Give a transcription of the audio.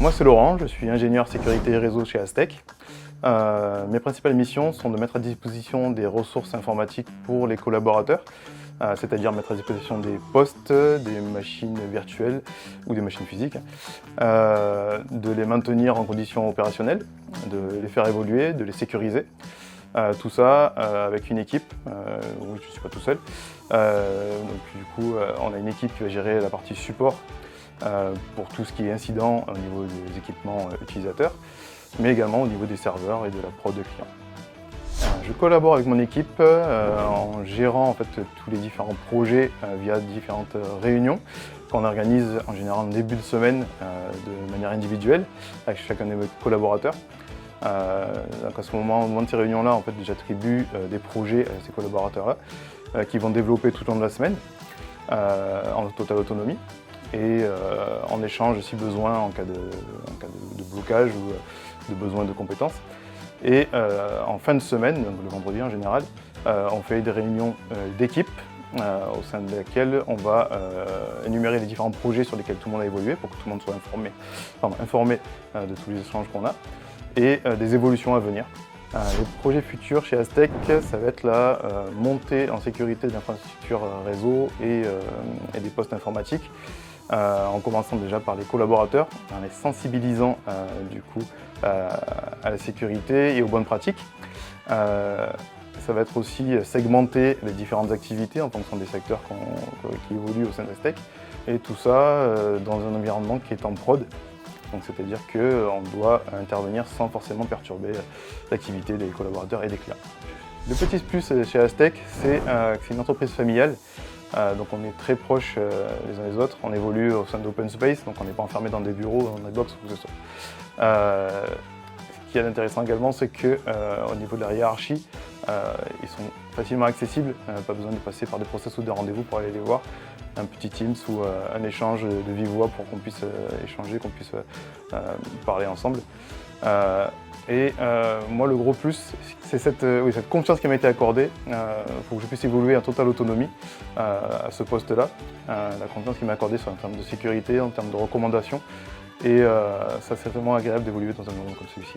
Moi c'est Laurent, je suis ingénieur sécurité et réseau chez Astec. Mes principales missions sont de mettre à disposition des ressources informatiques pour les collaborateurs, c'est-à-dire mettre à disposition des postes, des machines virtuelles ou des machines physiques, de les maintenir en conditions opérationnelles, de les faire évoluer, de les sécuriser. Tout ça avec une équipe, oui je ne suis pas tout seul. On a une équipe qui va gérer la partie support pour tout ce qui est incident au niveau des équipements utilisateurs, mais également au niveau des serveurs et de la prod de clients. Je collabore avec mon équipe en gérant en fait, tous les différents projets via différentes réunions qu'on organise en général en début de semaine de manière individuelle avec chacun de mes collaborateurs. Donc à ce moment de ces réunions-là, en fait, j'attribue des projets à ces collaborateurs-là qui vont développer tout au long de la semaine en totale autonomie et en échange si besoin en cas de blocage ou de besoin de compétences. Et en fin de semaine, donc le vendredi en général, on fait des réunions d'équipe au sein de laquelle on va énumérer les différents projets sur lesquels tout le monde a évolué pour que tout le monde soit informé de tous les échanges qu'on a et des évolutions à venir. Les projets futurs chez Astec, ça va être la montée en sécurité de l'infrastructure réseau et des postes informatiques, en commençant déjà par les collaborateurs, en les sensibilisant à la sécurité et aux bonnes pratiques. Ça va être aussi segmenter les différentes activités en fonction des secteurs qui évoluent au sein d'Astec, et tout ça dans un environnement qui est en prod. C'est-à-dire qu'on doit intervenir sans forcément perturber l'activité des collaborateurs et des clients. Le petit plus chez Astec, c'est que c'est une entreprise familiale. Donc on est très proches les uns des autres, on évolue au sein d'open space, donc on n'est pas enfermé dans des bureaux, dans des box ou que ce soit. Ce qui est intéressant également, c'est qu'au niveau de la hiérarchie, ils sont facilement accessibles, pas besoin de passer par des process ou des rendez-vous pour aller les voir. Un petit Teams ou un échange de vive voix pour qu'on puisse échanger, qu'on puisse parler ensemble. Moi, le gros plus, c'est cette confiance qui m'a été accordée pour que je puisse évoluer en totale autonomie à ce poste-là. La confiance qui m'a accordée en termes de sécurité, en termes de recommandations. Et ça, c'est vraiment agréable d'évoluer dans un moment comme celui-ci.